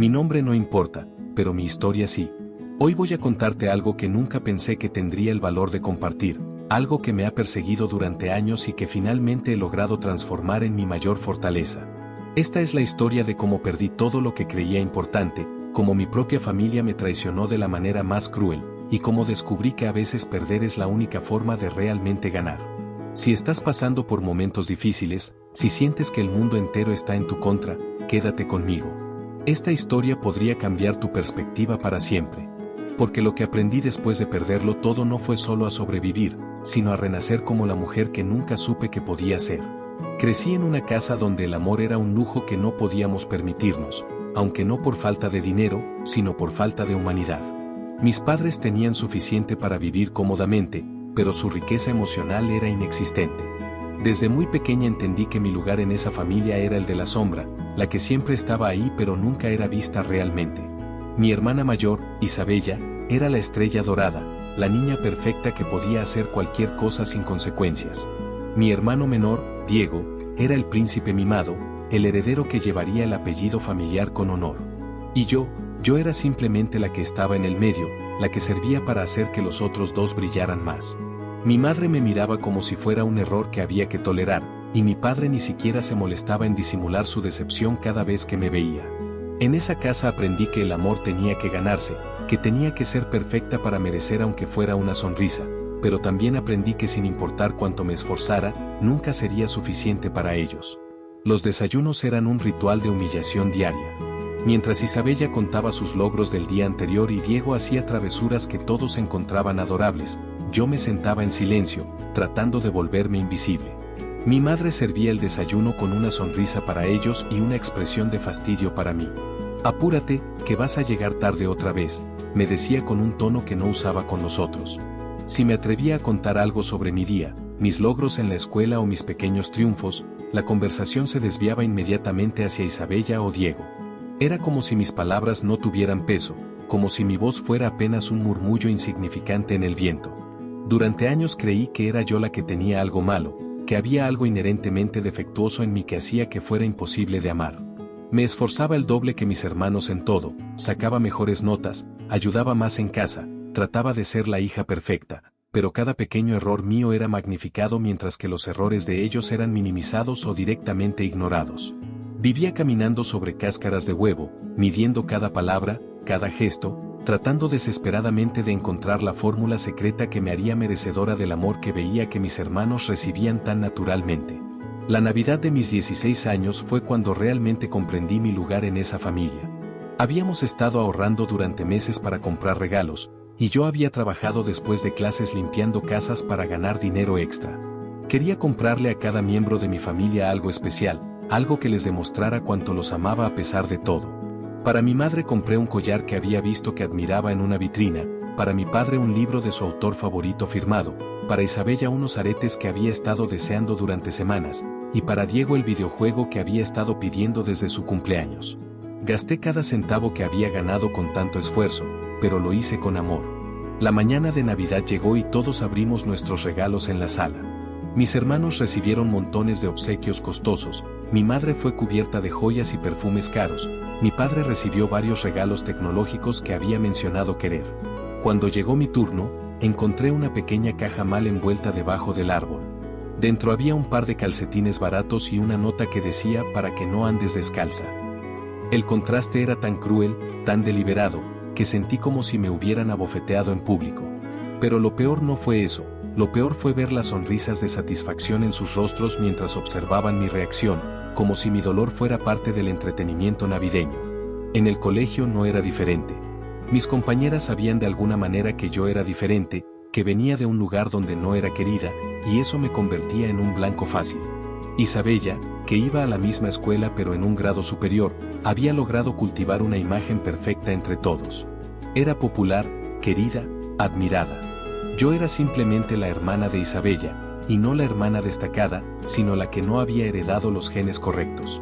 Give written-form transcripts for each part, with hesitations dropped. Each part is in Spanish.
Mi nombre no importa, pero mi historia sí. Hoy voy a contarte algo que nunca pensé que tendría el valor de compartir, algo que me ha perseguido durante años y que finalmente he logrado transformar en mi mayor fortaleza. Esta es la historia de cómo perdí todo lo que creía importante, cómo mi propia familia me traicionó de la manera más cruel, y cómo descubrí que a veces perder es la única forma de realmente ganar. Si estás pasando por momentos difíciles, si sientes que el mundo entero está en tu contra, quédate conmigo. Esta historia podría cambiar tu perspectiva para siempre. Porque lo que aprendí después de perderlo todo no fue solo a sobrevivir, sino a renacer como la mujer que nunca supe que podía ser. Crecí en una casa donde el amor era un lujo que no podíamos permitirnos, aunque no por falta de dinero, sino por falta de humanidad. Mis padres tenían suficiente para vivir cómodamente, pero su riqueza emocional era inexistente. Desde muy pequeña entendí que mi lugar en esa familia era el de la sombra, la que siempre estaba ahí pero nunca era vista realmente. Mi hermana mayor, Isabella, era la estrella dorada, la niña perfecta que podía hacer cualquier cosa sin consecuencias. Mi hermano menor, Diego, era el príncipe mimado, el heredero que llevaría el apellido familiar con honor. Y yo era simplemente la que estaba en el medio, la que servía para hacer que los otros dos brillaran más. Mi madre me miraba como si fuera un error que había que tolerar, y mi padre ni siquiera se molestaba en disimular su decepción cada vez que me veía. En esa casa aprendí que el amor tenía que ganarse, que tenía que ser perfecta para merecer aunque fuera una sonrisa, pero también aprendí que sin importar cuánto me esforzara, nunca sería suficiente para ellos. Los desayunos eran un ritual de humillación diaria. Mientras Isabella contaba sus logros del día anterior y Diego hacía travesuras que todos encontraban adorables, yo me sentaba en silencio, tratando de volverme invisible. Mi madre servía el desayuno con una sonrisa para ellos y una expresión de fastidio para mí. «Apúrate, que vas a llegar tarde otra vez», me decía con un tono que no usaba con los otros. Si me atrevía a contar algo sobre mi día, mis logros en la escuela o mis pequeños triunfos, la conversación se desviaba inmediatamente hacia Isabella o Diego. Era como si mis palabras no tuvieran peso, como si mi voz fuera apenas un murmullo insignificante en el viento. Durante años creí que era yo la que tenía algo malo, que había algo inherentemente defectuoso en mí que hacía que fuera imposible de amar. Me esforzaba el doble que mis hermanos en todo, sacaba mejores notas, ayudaba más en casa, trataba de ser la hija perfecta, pero cada pequeño error mío era magnificado mientras que los errores de ellos eran minimizados o directamente ignorados. Vivía caminando sobre cáscaras de huevo, midiendo cada palabra, cada gesto, tratando desesperadamente de encontrar la fórmula secreta que me haría merecedora del amor que veía que mis hermanos recibían tan naturalmente. La Navidad de mis 16 años fue cuando realmente comprendí mi lugar en esa familia. Habíamos estado ahorrando durante meses para comprar regalos, y yo había trabajado después de clases limpiando casas para ganar dinero extra. Quería comprarle a cada miembro de mi familia algo especial, algo que les demostrara cuánto los amaba a pesar de todo. Para mi madre compré un collar que había visto que admiraba en una vitrina, para mi padre un libro de su autor favorito firmado, para Isabella unos aretes que había estado deseando durante semanas, y para Diego el videojuego que había estado pidiendo desde su cumpleaños. Gasté cada centavo que había ganado con tanto esfuerzo, pero lo hice con amor. La mañana de Navidad llegó y todos abrimos nuestros regalos en la sala. Mis hermanos recibieron montones de obsequios costosos, mi madre fue cubierta de joyas y perfumes caros, mi padre recibió varios regalos tecnológicos que había mencionado querer. Cuando llegó mi turno, encontré una pequeña caja mal envuelta debajo del árbol. Dentro había un par de calcetines baratos y una nota que decía «para que no andes descalza». El contraste era tan cruel, tan deliberado, que sentí como si me hubieran abofeteado en público. Pero lo peor no fue eso. Lo peor fue ver las sonrisas de satisfacción en sus rostros mientras observaban mi reacción, como si mi dolor fuera parte del entretenimiento navideño. En el colegio no era diferente. Mis compañeras sabían de alguna manera que yo era diferente, que venía de un lugar donde no era querida, y eso me convertía en un blanco fácil. Isabella, que iba a la misma escuela pero en un grado superior, había logrado cultivar una imagen perfecta entre todos. Era popular, querida, admirada. Yo era simplemente la hermana de Isabella, y no la hermana destacada, sino la que no había heredado los genes correctos.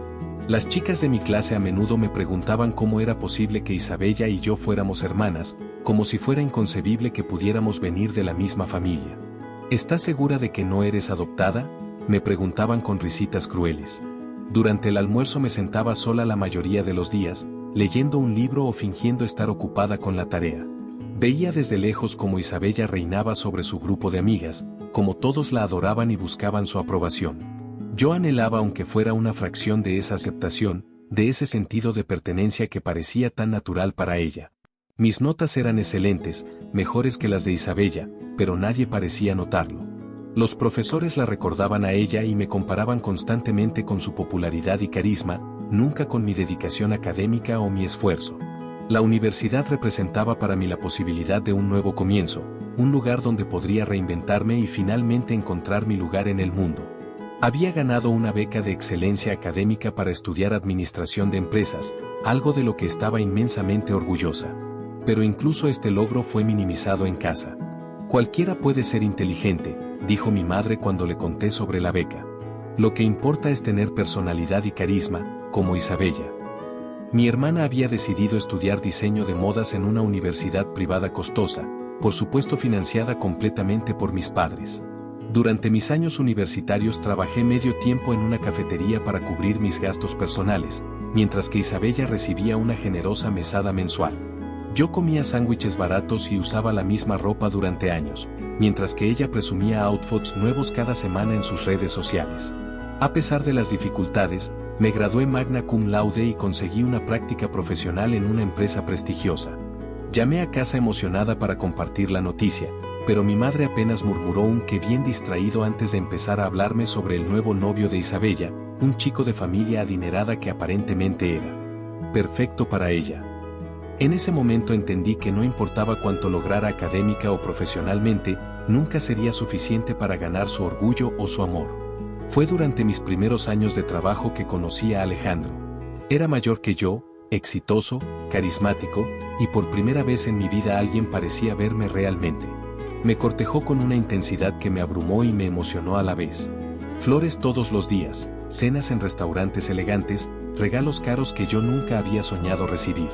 Las chicas de mi clase a menudo me preguntaban cómo era posible que Isabella y yo fuéramos hermanas, como si fuera inconcebible que pudiéramos venir de la misma familia. ¿Estás segura de que no eres adoptada?, me preguntaban con risitas crueles. Durante el almuerzo me sentaba sola la mayoría de los días, leyendo un libro o fingiendo estar ocupada con la tarea. Veía desde lejos cómo Isabella reinaba sobre su grupo de amigas, como todos la adoraban y buscaban su aprobación. Yo anhelaba, aunque fuera una fracción de esa aceptación, de ese sentido de pertenencia que parecía tan natural para ella. Mis notas eran excelentes, mejores que las de Isabella, pero nadie parecía notarlo. Los profesores la recordaban a ella y me comparaban constantemente con su popularidad y carisma, nunca con mi dedicación académica o mi esfuerzo. La universidad representaba para mí la posibilidad de un nuevo comienzo, un lugar donde podría reinventarme y finalmente encontrar mi lugar en el mundo. Había ganado una beca de excelencia académica para estudiar administración de empresas, algo de lo que estaba inmensamente orgullosa. Pero incluso este logro fue minimizado en casa. Cualquiera puede ser inteligente, dijo mi madre cuando le conté sobre la beca. Lo que importa es tener personalidad y carisma, como Isabella. Mi hermana había decidido estudiar diseño de modas en una universidad privada costosa, por supuesto financiada completamente por mis padres. Durante mis años universitarios trabajé medio tiempo en una cafetería para cubrir mis gastos personales, mientras que Isabella recibía una generosa mesada mensual. Yo comía sándwiches baratos y usaba la misma ropa durante años, mientras que ella presumía outfits nuevos cada semana en sus redes sociales. A pesar de las dificultades, me gradué magna cum laude y conseguí una práctica profesional en una empresa prestigiosa. Llamé a casa emocionada para compartir la noticia, pero mi madre apenas murmuró un qué bien distraído antes de empezar a hablarme sobre el nuevo novio de Isabella, un chico de familia adinerada que aparentemente era perfecto para ella. En ese momento entendí que no importaba cuánto lograra académica o profesionalmente, nunca sería suficiente para ganar su orgullo o su amor. Fue durante mis primeros años de trabajo que conocí a Alejandro. Era mayor que yo, exitoso, carismático, y por primera vez en mi vida alguien parecía verme realmente. Me cortejó con una intensidad que me abrumó y me emocionó a la vez. Flores todos los días, cenas en restaurantes elegantes, regalos caros que yo nunca había soñado recibir.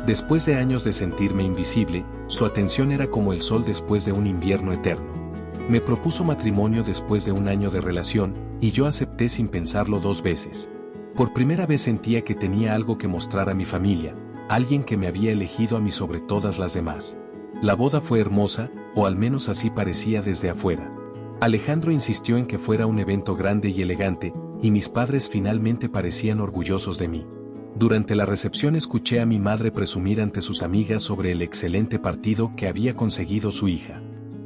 Después de años de sentirme invisible, su atención era como el sol después de un invierno eterno. Me propuso matrimonio después de un año de relación, y yo acepté sin pensarlo dos veces. Por primera vez sentía que tenía algo que mostrar a mi familia, alguien que me había elegido a mí sobre todas las demás. La boda fue hermosa, o al menos así parecía desde afuera. Alejandro insistió en que fuera un evento grande y elegante, y mis padres finalmente parecían orgullosos de mí. Durante la recepción escuché a mi madre presumir ante sus amigas sobre el excelente partido que había conseguido su hija.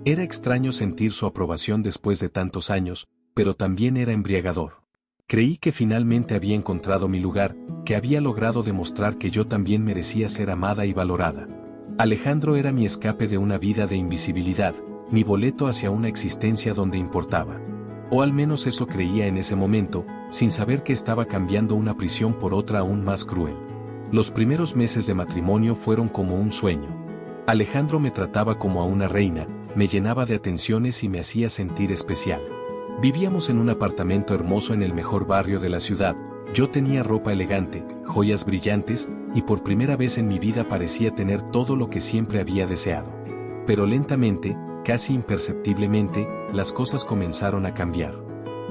Era extraño sentir su aprobación después de tantos años, pero también era embriagador. Creí que finalmente había encontrado mi lugar, que había logrado demostrar que yo también merecía ser amada y valorada. Alejandro era mi escape de una vida de invisibilidad, mi boleto hacia una existencia donde importaba. O al menos eso creía en ese momento, sin saber que estaba cambiando una prisión por otra aún más cruel. Los primeros meses de matrimonio fueron como un sueño. Alejandro me trataba como a una reina, me llenaba de atenciones y me hacía sentir especial. Vivíamos en un apartamento hermoso en el mejor barrio de la ciudad, yo tenía ropa elegante, joyas brillantes, y por primera vez en mi vida parecía tener todo lo que siempre había deseado. Pero lentamente, casi imperceptiblemente, las cosas comenzaron a cambiar.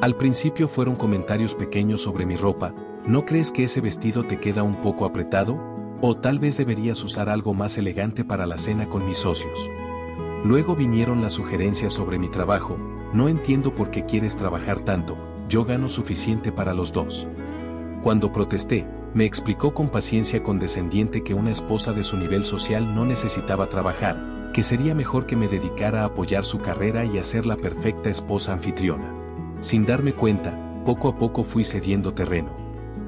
Al principio fueron comentarios pequeños sobre mi ropa, ¿no crees que ese vestido te queda un poco apretado? O tal vez deberías usar algo más elegante para la cena con mis socios. Luego vinieron las sugerencias sobre mi trabajo, no entiendo por qué quieres trabajar tanto, yo gano suficiente para los dos. Cuando protesté, me explicó con paciencia condescendiente que una esposa de su nivel social no necesitaba trabajar, que sería mejor que me dedicara a apoyar su carrera y a ser la perfecta esposa anfitriona. Sin darme cuenta, poco a poco fui cediendo terreno.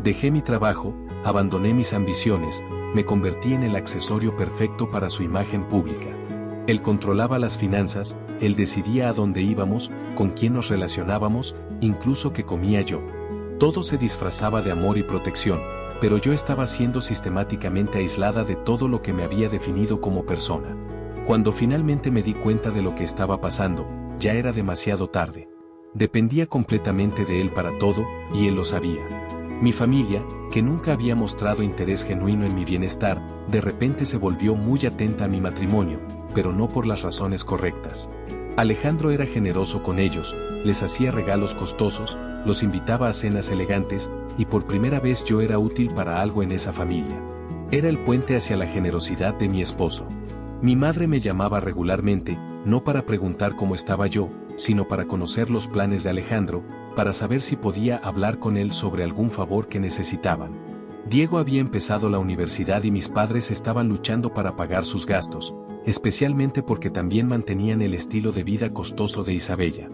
Dejé mi trabajo, abandoné mis ambiciones, me convertí en el accesorio perfecto para su imagen pública. Él controlaba las finanzas, él decidía a dónde íbamos, con quién nos relacionábamos, incluso qué comía yo. Todo se disfrazaba de amor y protección, pero yo estaba siendo sistemáticamente aislada de todo lo que me había definido como persona. Cuando finalmente me di cuenta de lo que estaba pasando, ya era demasiado tarde. Dependía completamente de él para todo, y él lo sabía. Mi familia, que nunca había mostrado interés genuino en mi bienestar, de repente se volvió muy atenta a mi matrimonio, pero no por las razones correctas. Alejandro era generoso con ellos, les hacía regalos costosos, los invitaba a cenas elegantes, y por primera vez yo era útil para algo en esa familia. Era el puente hacia la generosidad de mi esposo. Mi madre me llamaba regularmente, no para preguntar cómo estaba yo, sino para conocer los planes de Alejandro, para saber si podía hablar con él sobre algún favor que necesitaban. Diego había empezado la universidad y mis padres estaban luchando para pagar sus gastos, especialmente porque también mantenían el estilo de vida costoso de Isabella.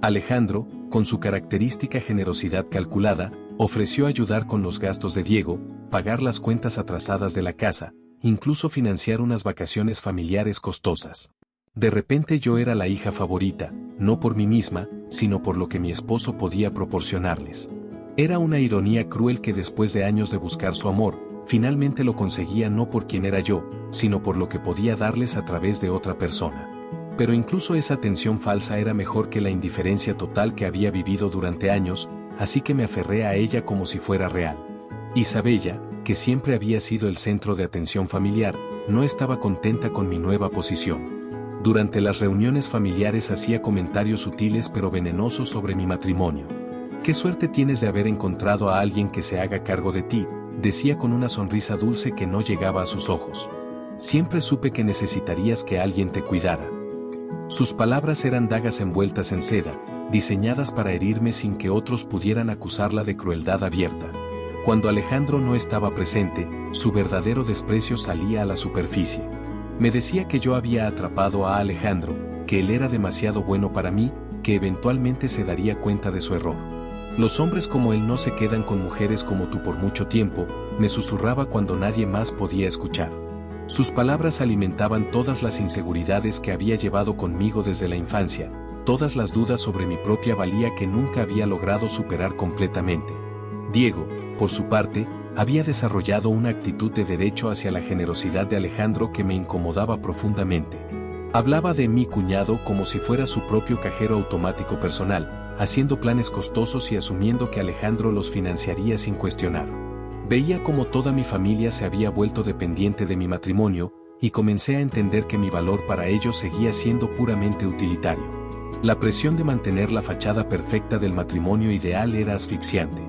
Alejandro, con su característica generosidad calculada, ofreció ayudar con los gastos de Diego, pagar las cuentas atrasadas de la casa, incluso financiar unas vacaciones familiares costosas. De repente yo era la hija favorita, no por mí misma, sino por lo que mi esposo podía proporcionarles. Era una ironía cruel que después de años de buscar su amor, finalmente lo conseguía no por quien era yo, sino por lo que podía darles a través de otra persona. Pero incluso esa atención falsa era mejor que la indiferencia total que había vivido durante años, así que me aferré a ella como si fuera real. Isabella, que siempre había sido el centro de atención familiar, no estaba contenta con mi nueva posición. Durante las reuniones familiares hacía comentarios sutiles pero venenosos sobre mi matrimonio. «Qué suerte tienes de haber encontrado a alguien que se haga cargo de ti», decía con una sonrisa dulce que no llegaba a sus ojos. «Siempre supe que necesitarías que alguien te cuidara». Sus palabras eran dagas envueltas en seda, diseñadas para herirme sin que otros pudieran acusarla de crueldad abierta. Cuando Alejandro no estaba presente, su verdadero desprecio salía a la superficie. Me decía que yo había atrapado a Alejandro, que él era demasiado bueno para mí, que eventualmente se daría cuenta de su error. «Los hombres como él no se quedan con mujeres como tú por mucho tiempo», me susurraba cuando nadie más podía escuchar. Sus palabras alimentaban todas las inseguridades que había llevado conmigo desde la infancia, todas las dudas sobre mi propia valía que nunca había logrado superar completamente. Diego, por su parte, había desarrollado una actitud de derecho hacia la generosidad de Alejandro que me incomodaba profundamente. Hablaba de mi cuñado como si fuera su propio cajero automático personal, haciendo planes costosos y asumiendo que Alejandro los financiaría sin cuestionar. Veía cómo toda mi familia se había vuelto dependiente de mi matrimonio, y comencé a entender que mi valor para ellos seguía siendo puramente utilitario. La presión de mantener la fachada perfecta del matrimonio ideal era asfixiante.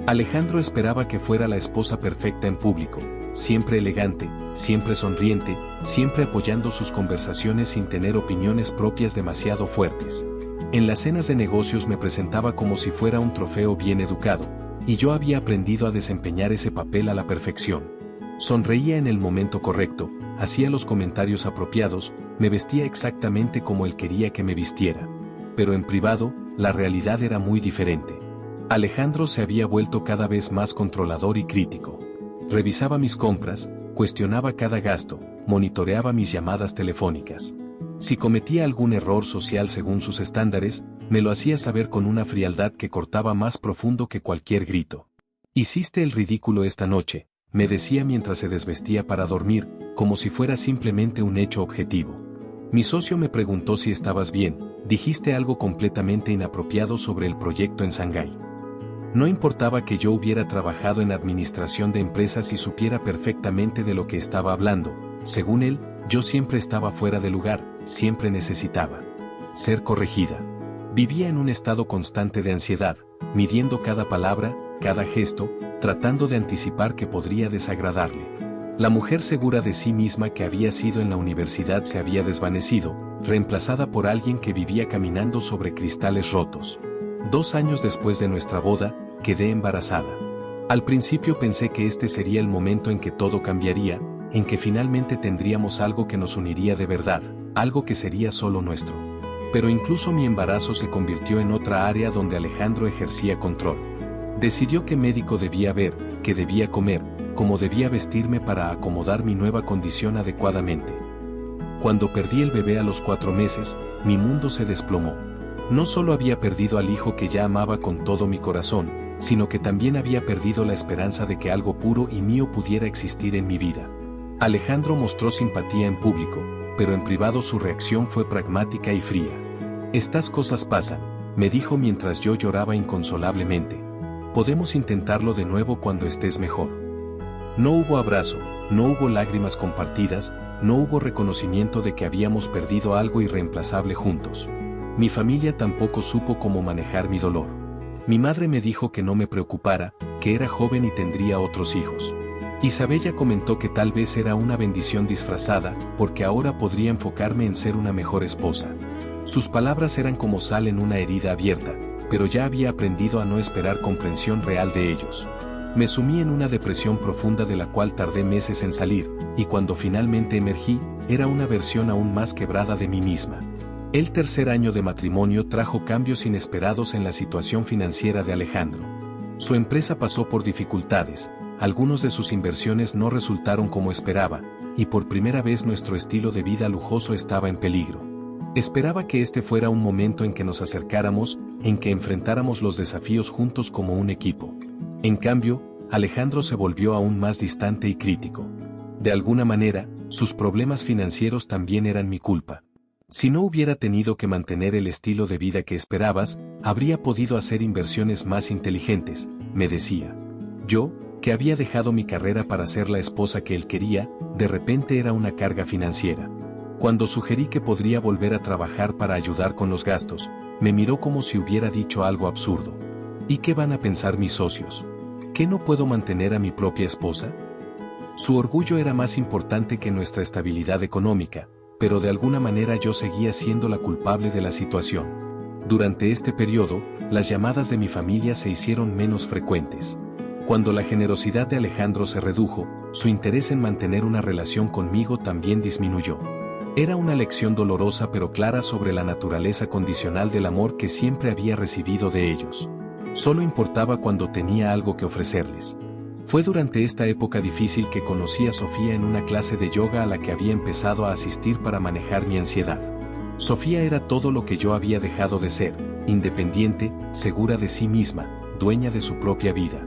Alejandro esperaba que fuera la esposa perfecta en público, siempre elegante, siempre sonriente, siempre apoyando sus conversaciones sin tener opiniones propias demasiado fuertes. En las cenas de negocios me presentaba como si fuera un trofeo bien educado, y yo había aprendido a desempeñar ese papel a la perfección. Sonreía en el momento correcto, hacía los comentarios apropiados, me vestía exactamente como él quería que me vistiera. Pero en privado, la realidad era muy diferente. Alejandro se había vuelto cada vez más controlador y crítico. Revisaba mis compras, cuestionaba cada gasto, monitoreaba mis llamadas telefónicas. Si cometía algún error social según sus estándares, me lo hacía saber con una frialdad que cortaba más profundo que cualquier grito. «Hiciste el ridículo esta noche», me decía mientras se desvestía para dormir, como si fuera simplemente un hecho objetivo. Mi socio me preguntó si estabas bien, dijiste algo completamente inapropiado sobre el proyecto en Shanghái. No importaba que yo hubiera trabajado en administración de empresas y supiera perfectamente de lo que estaba hablando, según él, yo siempre estaba fuera de lugar, siempre necesitaba ser corregida. Vivía en un estado constante de ansiedad, midiendo cada palabra, cada gesto, tratando de anticipar que podría desagradarle. La mujer segura de sí misma que había sido en la universidad se había desvanecido, reemplazada por alguien que vivía caminando sobre cristales rotos. 2 años después de nuestra boda, quedé embarazada. Al principio pensé que este sería el momento en que todo cambiaría, en que finalmente tendríamos algo que nos uniría de verdad, algo que sería solo nuestro. Pero incluso mi embarazo se convirtió en otra área donde Alejandro ejercía control. Decidió qué médico debía ver, qué debía comer, cómo debía vestirme para acomodar mi nueva condición adecuadamente. Cuando perdí el bebé a los 4 meses, mi mundo se desplomó. No solo había perdido al hijo que ya amaba con todo mi corazón, sino que también había perdido la esperanza de que algo puro y mío pudiera existir en mi vida. Alejandro mostró simpatía en público, pero en privado su reacción fue pragmática y fría. «Estas cosas pasan», me dijo mientras yo lloraba inconsolablemente. «Podemos intentarlo de nuevo cuando estés mejor». No hubo abrazo, no hubo lágrimas compartidas, no hubo reconocimiento de que habíamos perdido algo irreemplazable juntos. Mi familia tampoco supo cómo manejar mi dolor. Mi madre me dijo que no me preocupara, que era joven y tendría otros hijos. Isabella comentó que tal vez era una bendición disfrazada, porque ahora podría enfocarme en ser una mejor esposa. Sus palabras eran como sal en una herida abierta, pero ya había aprendido a no esperar comprensión real de ellos. Me sumí en una depresión profunda de la cual tardé meses en salir, y cuando finalmente emergí, era una versión aún más quebrada de mí misma. El tercer año de matrimonio trajo cambios inesperados en la situación financiera de Alejandro. Su empresa pasó por dificultades, algunos de sus inversiones no resultaron como esperaba, y por primera vez nuestro estilo de vida lujoso estaba en peligro. Esperaba que este fuera un momento en que nos acercáramos, en que enfrentáramos los desafíos juntos como un equipo. En cambio, Alejandro se volvió aún más distante y crítico. De alguna manera, sus problemas financieros también eran mi culpa. Si no hubiera tenido que mantener el estilo de vida que esperabas, habría podido hacer inversiones más inteligentes, me decía. Yo, que había dejado mi carrera para ser la esposa que él quería, de repente era una carga financiera. Cuando sugerí que podría volver a trabajar para ayudar con los gastos, me miró como si hubiera dicho algo absurdo. ¿Y qué van a pensar mis socios? ¿Que no puedo mantener a mi propia esposa? Su orgullo era más importante que nuestra estabilidad económica, pero de alguna manera yo seguía siendo la culpable de la situación. Durante este periodo, las llamadas de mi familia se hicieron menos frecuentes. Cuando la generosidad de Alejandro se redujo, su interés en mantener una relación conmigo también disminuyó. Era una lección dolorosa pero clara sobre la naturaleza condicional del amor que siempre había recibido de ellos. Solo importaba cuando tenía algo que ofrecerles. Fue durante esta época difícil que conocí a Sofía en una clase de yoga a la que había empezado a asistir para manejar mi ansiedad. Sofía era todo lo que yo había dejado de ser, independiente, segura de sí misma, dueña de su propia vida.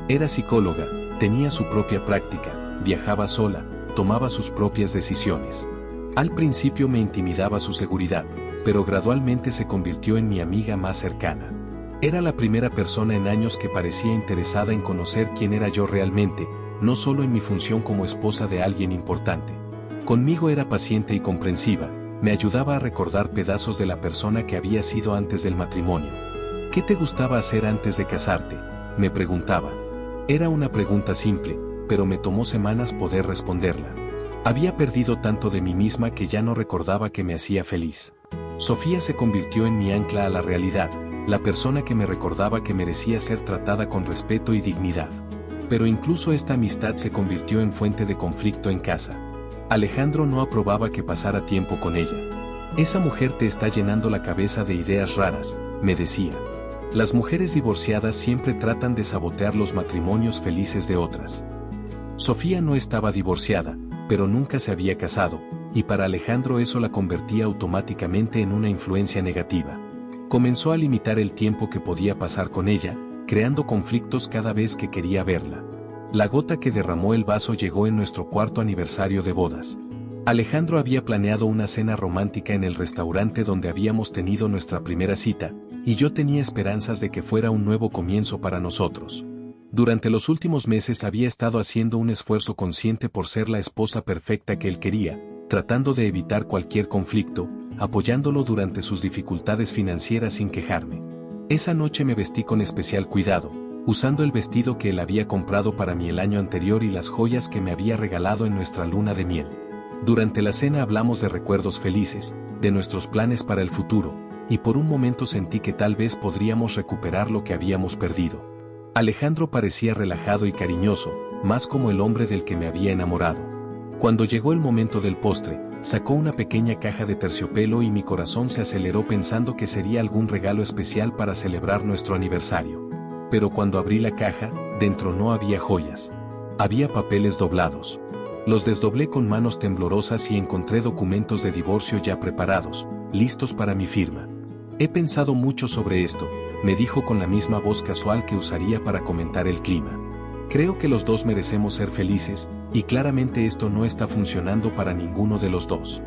Era psicóloga, tenía su propia práctica, viajaba sola, tomaba sus propias decisiones. Al principio me intimidaba su seguridad, pero gradualmente se convirtió en mi amiga más cercana. Era la primera persona en años que parecía interesada en conocer quién era yo realmente, no solo en mi función como esposa de alguien importante. Conmigo era paciente y comprensiva, me ayudaba a recordar pedazos de la persona que había sido antes del matrimonio. ¿Qué te gustaba hacer antes de casarte?, me preguntaba. Era una pregunta simple, pero me tomó semanas poder responderla. Había perdido tanto de mí misma que ya no recordaba que me hacía feliz. Sofía se convirtió en mi ancla a la realidad, la persona que me recordaba que merecía ser tratada con respeto y dignidad. Pero incluso esta amistad se convirtió en fuente de conflicto en casa. Alejandro no aprobaba que pasara tiempo con ella. Esa mujer te está llenando la cabeza de ideas raras, me decía. Las mujeres divorciadas siempre tratan de sabotear los matrimonios felices de otras. Sofía no estaba divorciada, pero nunca se había casado, y para Alejandro eso la convertía automáticamente en una influencia negativa. Comenzó a limitar el tiempo que podía pasar con ella, creando conflictos cada vez que quería verla. La gota que derramó el vaso llegó en nuestro cuarto aniversario de bodas. Alejandro había planeado una cena romántica en el restaurante donde habíamos tenido nuestra primera cita, y yo tenía esperanzas de que fuera un nuevo comienzo para nosotros. Durante los últimos meses había estado haciendo un esfuerzo consciente por ser la esposa perfecta que él quería, tratando de evitar cualquier conflicto, apoyándolo durante sus dificultades financieras sin quejarme. Esa noche me vestí con especial cuidado, usando el vestido que él había comprado para mí el año anterior y las joyas que me había regalado en nuestra luna de miel. Durante la cena hablamos de recuerdos felices, de nuestros planes para el futuro, y por un momento sentí que tal vez podríamos recuperar lo que habíamos perdido. Alejandro parecía relajado y cariñoso, más como el hombre del que me había enamorado. Cuando llegó el momento del postre, sacó una pequeña caja de terciopelo y mi corazón se aceleró pensando que sería algún regalo especial para celebrar nuestro aniversario. Pero cuando abrí la caja, dentro no había joyas. Había papeles doblados. Los desdoblé con manos temblorosas y encontré documentos de divorcio ya preparados, listos para mi firma. He pensado mucho sobre esto, me dijo con la misma voz casual que usaría para comentar el clima. Creo que los dos merecemos ser felices, y claramente esto no está funcionando para ninguno de los dos.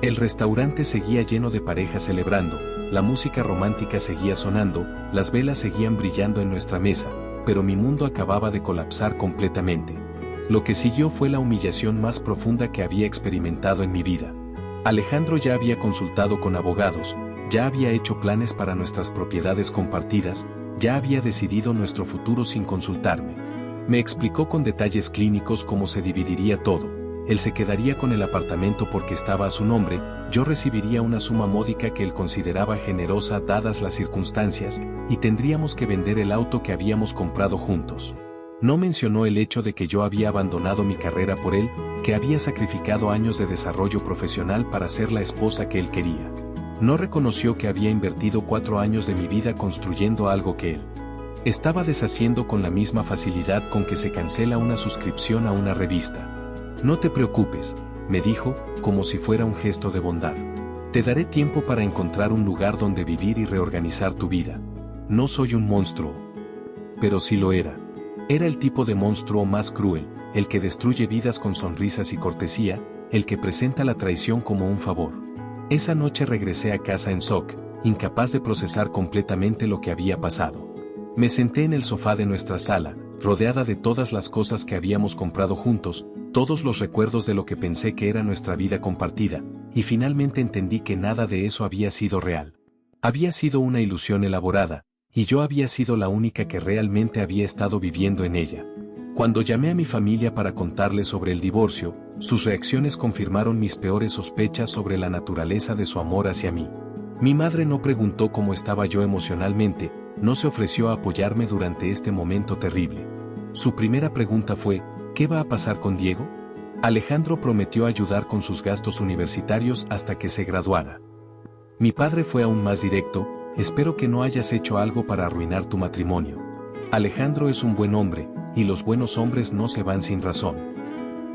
El restaurante seguía lleno de parejas celebrando, la música romántica seguía sonando, las velas seguían brillando en nuestra mesa, pero mi mundo acababa de colapsar completamente. Lo que siguió fue la humillación más profunda que había experimentado en mi vida. Alejandro ya había consultado con abogados, ya había hecho planes para nuestras propiedades compartidas, ya había decidido nuestro futuro sin consultarme. Me explicó con detalles clínicos cómo se dividiría todo. Él se quedaría con el apartamento porque estaba a su nombre, yo recibiría una suma módica que él consideraba generosa dadas las circunstancias, y tendríamos que vender el auto que habíamos comprado juntos. No mencionó el hecho de que yo había abandonado mi carrera por él, que había sacrificado años de desarrollo profesional para ser la esposa que él quería. No reconoció que había invertido 4 años de mi vida construyendo algo que él estaba deshaciendo con la misma facilidad con que se cancela una suscripción a una revista. No te preocupes, me dijo, como si fuera un gesto de bondad. Te daré tiempo para encontrar un lugar donde vivir y reorganizar tu vida. No soy un monstruo. Pero sí lo era. Era el tipo de monstruo más cruel, el que destruye vidas con sonrisas y cortesía, el que presenta la traición como un favor. Esa noche regresé a casa en shock, incapaz de procesar completamente lo que había pasado. Me senté en el sofá de nuestra sala, rodeada de todas las cosas que habíamos comprado juntos, todos los recuerdos de lo que pensé que era nuestra vida compartida, y finalmente entendí que nada de eso había sido real. Había sido una ilusión elaborada, y yo había sido la única que realmente había estado viviendo en ella. Cuando llamé a mi familia para contarles sobre el divorcio, sus reacciones confirmaron mis peores sospechas sobre la naturaleza de su amor hacia mí. Mi madre no preguntó cómo estaba yo emocionalmente, no se ofreció a apoyarme durante este momento terrible. Su primera pregunta fue, ¿qué va a pasar con Diego? Alejandro prometió ayudar con sus gastos universitarios hasta que se graduara. Mi padre fue aún más directo, espero que no hayas hecho algo para arruinar tu matrimonio. Alejandro es un buen hombre, y los buenos hombres no se van sin razón.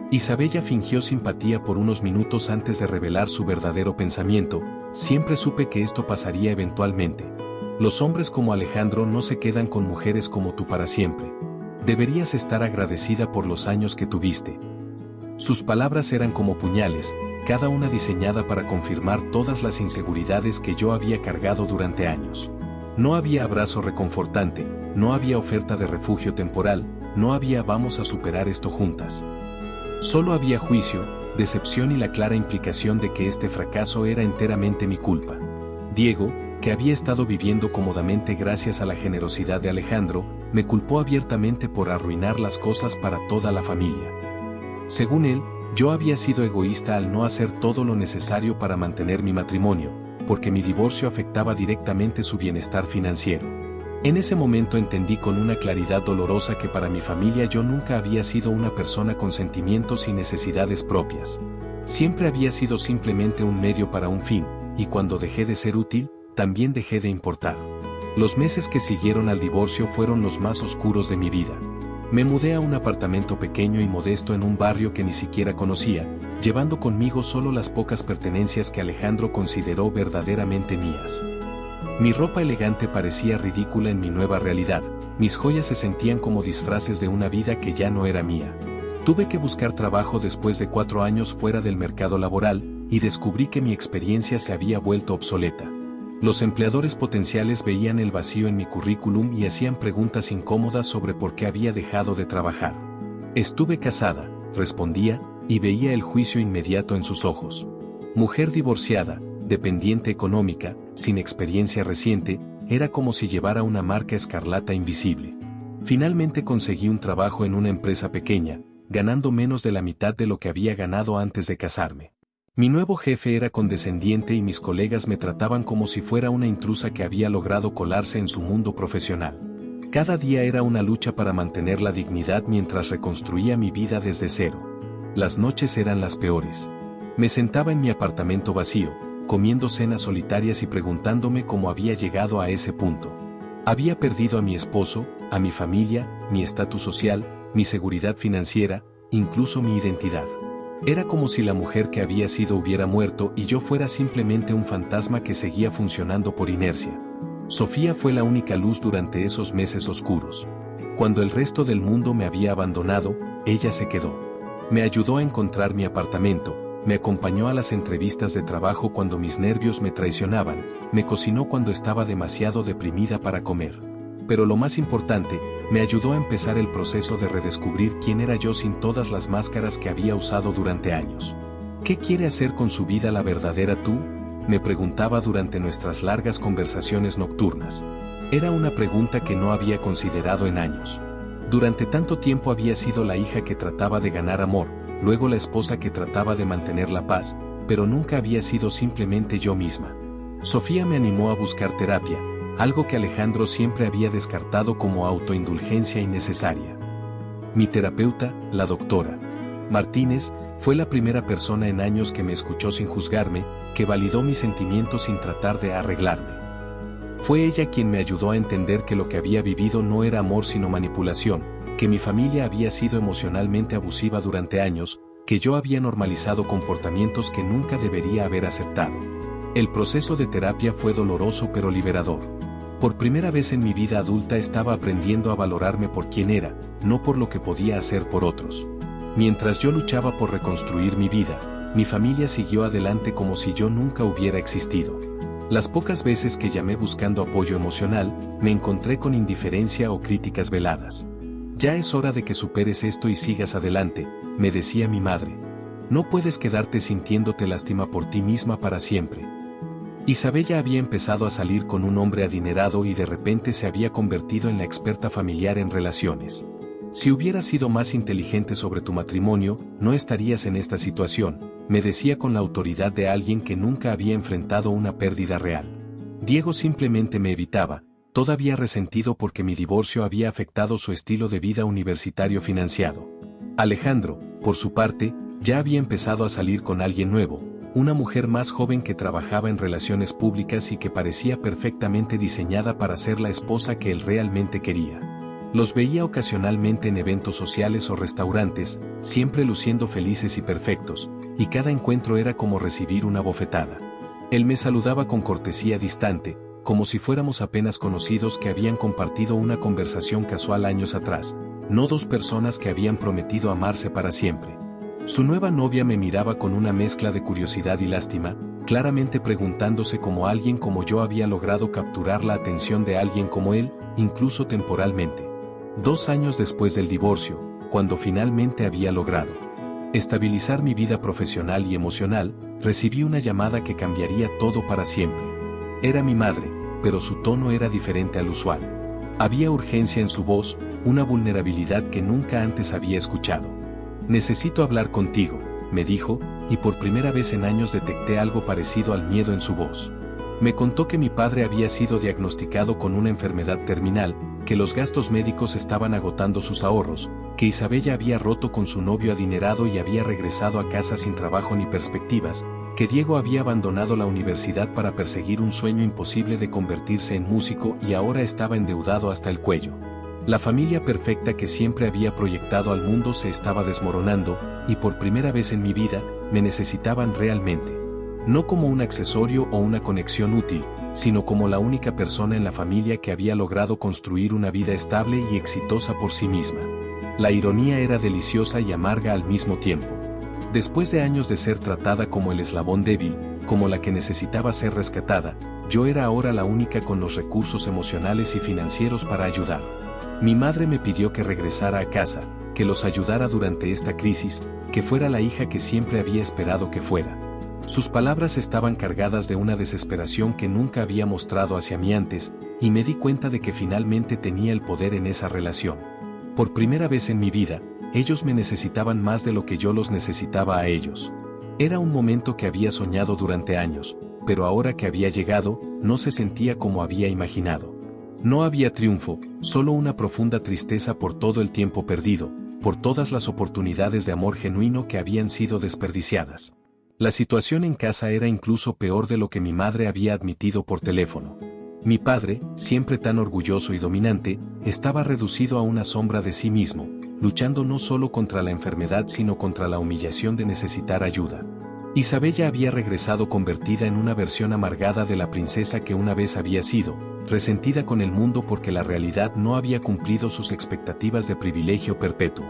Isabella fingió simpatía por unos minutos antes de revelar su verdadero pensamiento, siempre supe que esto pasaría eventualmente. Los hombres como Alejandro no se quedan con mujeres como tú para siempre. Deberías estar agradecida por los años que tuviste. Sus palabras eran como puñales, cada una diseñada para confirmar todas las inseguridades que yo había cargado durante años. No había abrazo reconfortante, no había oferta de refugio temporal, no había vamos a superar esto juntas. Solo había juicio, decepción y la clara implicación de que este fracaso era enteramente mi culpa. Diego, que había estado viviendo cómodamente gracias a la generosidad de Alejandro, me culpó abiertamente por arruinar las cosas para toda la familia. Según él, yo había sido egoísta al no hacer todo lo necesario para mantener mi matrimonio, porque mi divorcio afectaba directamente su bienestar financiero. En ese momento entendí con una claridad dolorosa que para mi familia yo nunca había sido una persona con sentimientos y necesidades propias. Siempre había sido simplemente un medio para un fin, y cuando dejé de ser útil, también dejé de importar. Los meses que siguieron al divorcio fueron los más oscuros de mi vida. Me mudé a un apartamento pequeño y modesto en un barrio que ni siquiera conocía, llevando conmigo solo las pocas pertenencias que Alejandro consideró verdaderamente mías. Mi ropa elegante parecía ridícula en mi nueva realidad, mis joyas se sentían como disfraces de una vida que ya no era mía. Tuve que buscar trabajo después de 4 años fuera del mercado laboral, y descubrí que mi experiencia se había vuelto obsoleta. Los empleadores potenciales veían el vacío en mi currículum y hacían preguntas incómodas sobre por qué había dejado de trabajar. Estuve casada, respondía, y veía el juicio inmediato en sus ojos. Mujer divorciada, dependiente económica, sin experiencia reciente, era como si llevara una marca escarlata invisible. Finalmente conseguí un trabajo en una empresa pequeña, ganando menos de la mitad de lo que había ganado antes de casarme. Mi nuevo jefe era condescendiente y mis colegas me trataban como si fuera una intrusa que había logrado colarse en su mundo profesional. Cada día era una lucha para mantener la dignidad mientras reconstruía mi vida desde cero. Las noches eran las peores. Me sentaba en mi apartamento vacío, comiendo cenas solitarias y preguntándome cómo había llegado a ese punto. Había perdido a mi esposo, a mi familia, mi estatus social, mi seguridad financiera, incluso mi identidad. Era como si la mujer que había sido hubiera muerto y yo fuera simplemente un fantasma que seguía funcionando por inercia. Sofía fue la única luz durante esos meses oscuros. Cuando el resto del mundo me había abandonado, ella se quedó. Me ayudó a encontrar mi apartamento, me acompañó a las entrevistas de trabajo cuando mis nervios me traicionaban, me cocinó cuando estaba demasiado deprimida para comer. Pero lo más importante, me ayudó a empezar el proceso de redescubrir quién era yo sin todas las máscaras que había usado durante años. ¿Qué quiere hacer con su vida la verdadera tú?, me preguntaba durante nuestras largas conversaciones nocturnas. Era una pregunta que no había considerado en años. Durante tanto tiempo había sido la hija que trataba de ganar amor, luego la esposa que trataba de mantener la paz, pero nunca había sido simplemente yo misma. Sofía me animó a buscar terapia, algo que Alejandro siempre había descartado como autoindulgencia innecesaria. Mi terapeuta, la doctora Martínez, fue la primera persona en años que me escuchó sin juzgarme, que validó mis sentimientos sin tratar de arreglarme. Fue ella quien me ayudó a entender que lo que había vivido no era amor sino manipulación, que mi familia había sido emocionalmente abusiva durante años, que yo había normalizado comportamientos que nunca debería haber aceptado. El proceso de terapia fue doloroso pero liberador. Por primera vez en mi vida adulta estaba aprendiendo a valorarme por quien era, no por lo que podía hacer por otros. Mientras yo luchaba por reconstruir mi vida, mi familia siguió adelante como si yo nunca hubiera existido. Las pocas veces que llamé buscando apoyo emocional, me encontré con indiferencia o críticas veladas. Ya es hora de que superes esto y sigas adelante, me decía mi madre. No puedes quedarte sintiéndote lástima por ti misma para siempre. Isabella había empezado a salir con un hombre adinerado y de repente se había convertido en la experta familiar en relaciones. Si hubieras sido más inteligente sobre tu matrimonio, no estarías en esta situación, me decía con la autoridad de alguien que nunca había enfrentado una pérdida real. Diego simplemente me evitaba, todavía resentido porque mi divorcio había afectado su estilo de vida universitario financiado. Alejandro, por su parte, ya había empezado a salir con alguien nuevo, una mujer más joven que trabajaba en relaciones públicas y que parecía perfectamente diseñada para ser la esposa que él realmente quería. Los veía ocasionalmente en eventos sociales o restaurantes, siempre luciendo felices y perfectos, y cada encuentro era como recibir una bofetada. Él me saludaba con cortesía distante, como si fuéramos apenas conocidos que habían compartido una conversación casual años atrás, no dos personas que habían prometido amarse para siempre. Su nueva novia me miraba con una mezcla de curiosidad y lástima, claramente preguntándose cómo alguien como yo había logrado capturar la atención de alguien como él, incluso temporalmente. 2 años después del divorcio, cuando finalmente había logrado estabilizar mi vida profesional y emocional, recibí una llamada que cambiaría todo para siempre. Era mi madre, pero su tono era diferente al usual. Había urgencia en su voz, una vulnerabilidad que nunca antes había escuchado. Necesito hablar contigo, me dijo, y por primera vez en años detecté algo parecido al miedo en su voz. Me contó que mi padre había sido diagnosticado con una enfermedad terminal, que los gastos médicos estaban agotando sus ahorros, que Isabella había roto con su novio adinerado y había regresado a casa sin trabajo ni perspectivas, que Diego había abandonado la universidad para perseguir un sueño imposible de convertirse en músico y ahora estaba endeudado hasta el cuello. La familia perfecta que siempre había proyectado al mundo se estaba desmoronando, y por primera vez en mi vida, me necesitaban realmente. No como un accesorio o una conexión útil, sino como la única persona en la familia que había logrado construir una vida estable y exitosa por sí misma. La ironía era deliciosa y amarga al mismo tiempo. Después de años de ser tratada como el eslabón débil, como la que necesitaba ser rescatada, yo era ahora la única con los recursos emocionales y financieros para ayudar. Mi madre me pidió que regresara a casa, que los ayudara durante esta crisis, que fuera la hija que siempre había esperado que fuera. Sus palabras estaban cargadas de una desesperación que nunca había mostrado hacia mí antes, y me di cuenta de que finalmente tenía el poder en esa relación. Por primera vez en mi vida, ellos me necesitaban más de lo que yo los necesitaba a ellos. Era un momento que había soñado durante años, pero ahora que había llegado, no se sentía como había imaginado. No había triunfo, solo una profunda tristeza por todo el tiempo perdido, por todas las oportunidades de amor genuino que habían sido desperdiciadas. La situación en casa era incluso peor de lo que mi madre había admitido por teléfono. Mi padre, siempre tan orgulloso y dominante, estaba reducido a una sombra de sí mismo, luchando no solo contra la enfermedad sino contra la humillación de necesitar ayuda. Isabella había regresado convertida en una versión amargada de la princesa que una vez había sido, resentida con el mundo porque la realidad no había cumplido sus expectativas de privilegio perpetuo.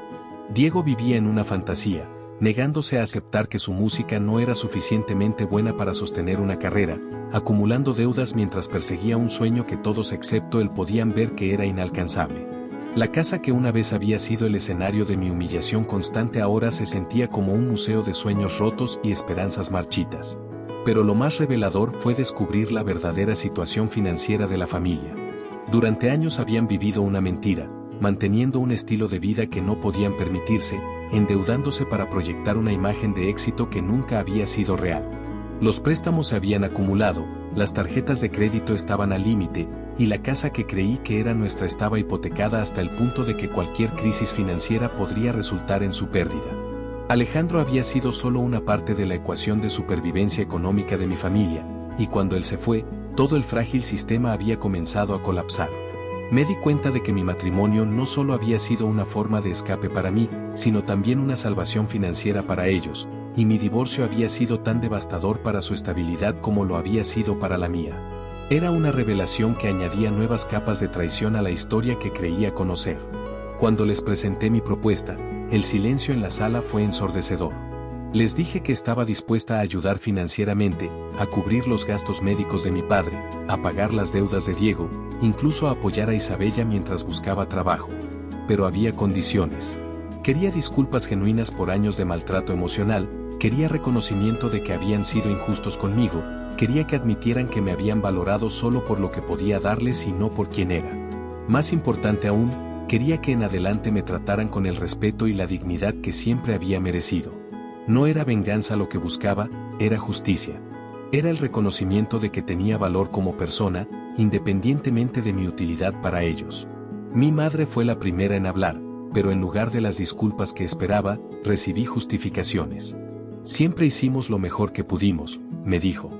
Diego vivía en una fantasía, negándose a aceptar que su música no era suficientemente buena para sostener una carrera, acumulando deudas mientras perseguía un sueño que todos excepto él podían ver que era inalcanzable. La casa que una vez había sido el escenario de mi humillación constante ahora se sentía como un museo de sueños rotos y esperanzas marchitas. Pero lo más revelador fue descubrir la verdadera situación financiera de la familia. Durante años habían vivido una mentira, manteniendo un estilo de vida que no podían permitirse, endeudándose para proyectar una imagen de éxito que nunca había sido real. Los préstamos se habían acumulado, las tarjetas de crédito estaban al límite, y la casa que creí que era nuestra estaba hipotecada hasta el punto de que cualquier crisis financiera podría resultar en su pérdida. Alejandro había sido solo una parte de la ecuación de supervivencia económica de mi familia, y cuando él se fue, todo el frágil sistema había comenzado a colapsar. Me di cuenta de que mi matrimonio no solo había sido una forma de escape para mí, sino también una salvación financiera para ellos, y mi divorcio había sido tan devastador para su estabilidad como lo había sido para la mía. Era una revelación que añadía nuevas capas de traición a la historia que creía conocer. Cuando les presenté mi propuesta, el silencio en la sala fue ensordecedor. Les dije que estaba dispuesta a ayudar financieramente, a cubrir los gastos médicos de mi padre, a pagar las deudas de Diego, incluso a apoyar a Isabella mientras buscaba trabajo. Pero había condiciones. Quería disculpas genuinas por años de maltrato emocional, quería reconocimiento de que habían sido injustos conmigo, quería que admitieran que me habían valorado solo por lo que podía darles y no por quien era. Más importante aún, quería que en adelante me trataran con el respeto y la dignidad que siempre había merecido. No era venganza lo que buscaba, era justicia. Era el reconocimiento de que tenía valor como persona, independientemente de mi utilidad para ellos. Mi madre fue la primera en hablar, pero en lugar de las disculpas que esperaba, recibí justificaciones. Siempre hicimos lo mejor que pudimos, me dijo.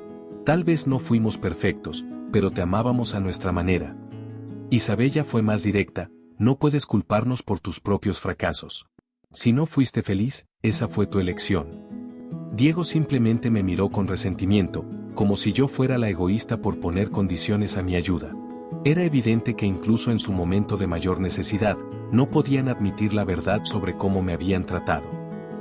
Tal vez no fuimos perfectos, pero te amábamos a nuestra manera. Isabella fue más directa, no puedes culparnos por tus propios fracasos. Si no fuiste feliz, esa fue tu elección. Diego simplemente me miró con resentimiento, como si yo fuera la egoísta por poner condiciones a mi ayuda. Era evidente que incluso en su momento de mayor necesidad, no podían admitir la verdad sobre cómo me habían tratado.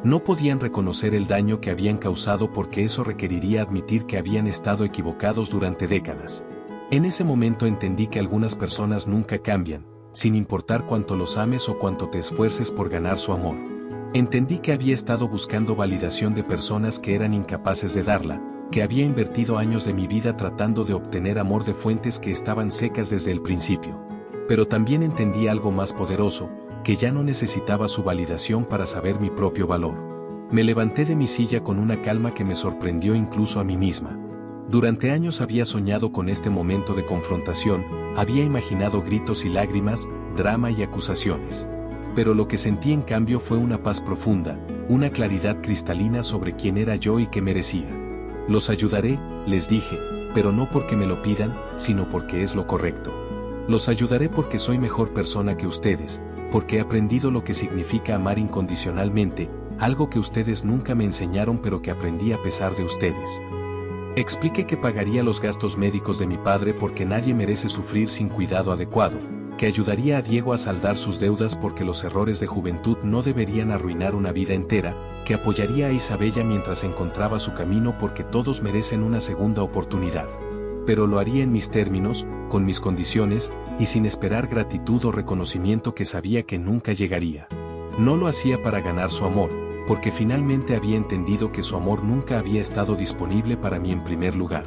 No podían reconocer el daño que habían causado porque eso requeriría admitir que habían estado equivocados durante décadas. En ese momento entendí que algunas personas nunca cambian, sin importar cuánto los ames o cuánto te esfuerces por ganar su amor. Entendí que había estado buscando validación de personas que eran incapaces de darla, que había invertido años de mi vida tratando de obtener amor de fuentes que estaban secas desde el principio. Pero también entendí algo más poderoso, que ya no necesitaba su validación para saber mi propio valor. Me levanté de mi silla con una calma que me sorprendió incluso a mí misma. Durante años había soñado con este momento de confrontación, había imaginado gritos y lágrimas, drama y acusaciones. Pero lo que sentí en cambio fue una paz profunda, una claridad cristalina sobre quién era yo y qué merecía. Los ayudaré, les dije, pero no porque me lo pidan, sino porque es lo correcto. Los ayudaré porque soy mejor persona que ustedes, porque he aprendido lo que significa amar incondicionalmente, algo que ustedes nunca me enseñaron pero que aprendí a pesar de ustedes. Expliqué que pagaría los gastos médicos de mi padre porque nadie merece sufrir sin cuidado adecuado, que ayudaría a Diego a saldar sus deudas porque los errores de juventud no deberían arruinar una vida entera, que apoyaría a Isabella mientras encontraba su camino porque todos merecen una segunda oportunidad. Pero lo haría en mis términos, con mis condiciones, y sin esperar gratitud o reconocimiento que sabía que nunca llegaría. No lo hacía para ganar su amor, porque finalmente había entendido que su amor nunca había estado disponible para mí en primer lugar.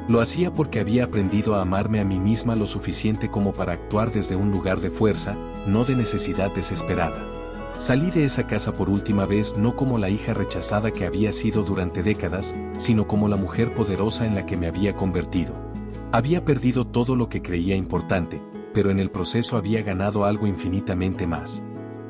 Lo hacía porque había aprendido a amarme a mí misma lo suficiente como para actuar desde un lugar de fuerza, no de necesidad desesperada. Salí de esa casa por última vez no como la hija rechazada que había sido durante décadas, sino como la mujer poderosa en la que me había convertido. Había perdido todo lo que creía importante, pero en el proceso había ganado algo infinitamente más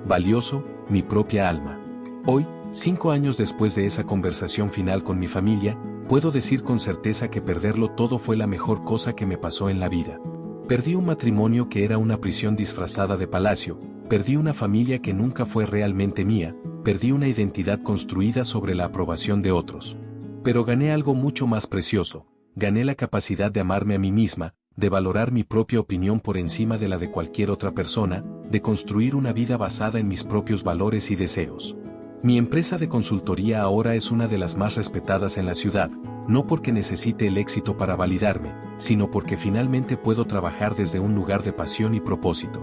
valioso, mi propia alma. Hoy, 5 años después de esa conversación final con mi familia, puedo decir con certeza que perderlo todo fue la mejor cosa que me pasó en la vida. Perdí un matrimonio que era una prisión disfrazada de palacio, perdí una familia que nunca fue realmente mía, perdí una identidad construida sobre la aprobación de otros. Pero gané algo mucho más precioso, gané la capacidad de amarme a mí misma, de valorar mi propia opinión por encima de la de cualquier otra persona, de construir una vida basada en mis propios valores y deseos. Mi empresa de consultoría ahora es una de las más respetadas en la ciudad, no porque necesite el éxito para validarme, sino porque finalmente puedo trabajar desde un lugar de pasión y propósito.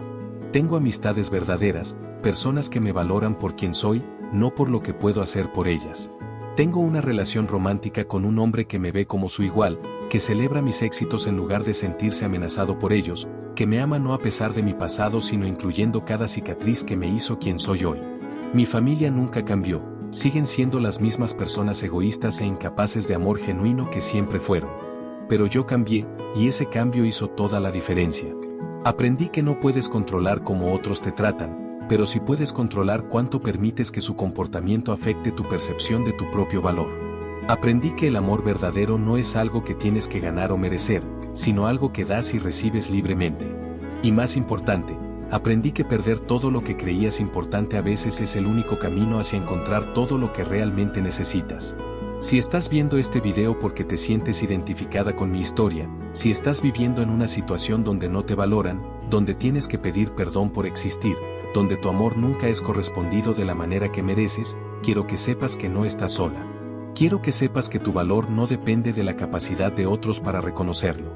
Tengo amistades verdaderas, personas que me valoran por quien soy, no por lo que puedo hacer por ellas. Tengo una relación romántica con un hombre que me ve como su igual, que celebra mis éxitos en lugar de sentirse amenazado por ellos, que me ama no a pesar de mi pasado sino incluyendo cada cicatriz que me hizo quien soy hoy. Mi familia nunca cambió, siguen siendo las mismas personas egoístas e incapaces de amor genuino que siempre fueron. Pero yo cambié, y ese cambio hizo toda la diferencia. Aprendí que no puedes controlar cómo otros te tratan, pero sí puedes controlar cuánto permites que su comportamiento afecte tu percepción de tu propio valor. Aprendí que el amor verdadero no es algo que tienes que ganar o merecer, sino algo que das y recibes libremente. Y más importante, aprendí que perder todo lo que creías importante a veces es el único camino hacia encontrar todo lo que realmente necesitas. Si estás viendo este video porque te sientes identificada con mi historia, si estás viviendo en una situación donde no te valoran, donde tienes que pedir perdón por existir, donde tu amor nunca es correspondido de la manera que mereces, quiero que sepas que no estás sola. Quiero que sepas que tu valor no depende de la capacidad de otros para reconocerlo.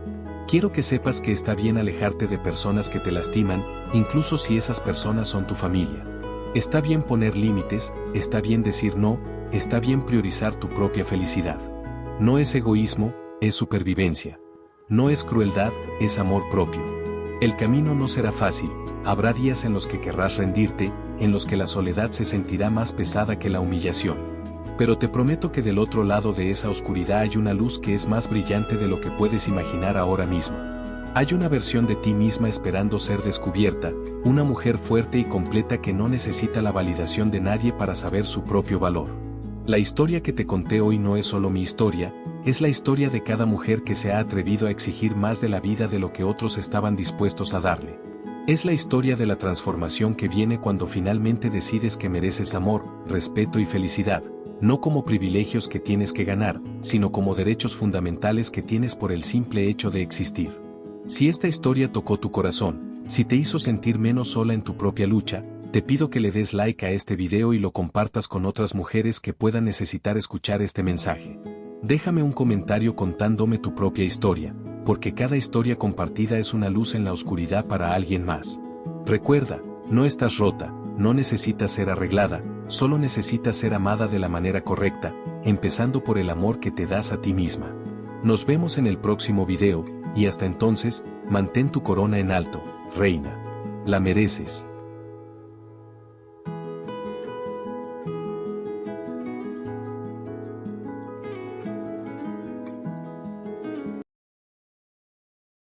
Quiero que sepas que está bien alejarte de personas que te lastiman, incluso si esas personas son tu familia. Está bien poner límites, está bien decir no, está bien priorizar tu propia felicidad. No es egoísmo, es supervivencia. No es crueldad, es amor propio. El camino no será fácil, habrá días en los que querrás rendirte, en los que la soledad se sentirá más pesada que la humillación. Pero te prometo que del otro lado de esa oscuridad hay una luz que es más brillante de lo que puedes imaginar ahora mismo. Hay una versión de ti misma esperando ser descubierta, una mujer fuerte y completa que no necesita la validación de nadie para saber su propio valor. La historia que te conté hoy no es solo mi historia, es la historia de cada mujer que se ha atrevido a exigir más de la vida de lo que otros estaban dispuestos a darle. Es la historia de la transformación que viene cuando finalmente decides que mereces amor, respeto y felicidad, no como privilegios que tienes que ganar, sino como derechos fundamentales que tienes por el simple hecho de existir. Si esta historia tocó tu corazón, si te hizo sentir menos sola en tu propia lucha, te pido que le des like a este video y lo compartas con otras mujeres que puedan necesitar escuchar este mensaje. Déjame un comentario contándome tu propia historia, porque cada historia compartida es una luz en la oscuridad para alguien más. Recuerda, no estás rota, no necesitas ser arreglada, solo necesitas ser amada de la manera correcta, empezando por el amor que te das a ti misma. Nos vemos en el próximo video, y hasta entonces, mantén tu corona en alto, reina. La mereces.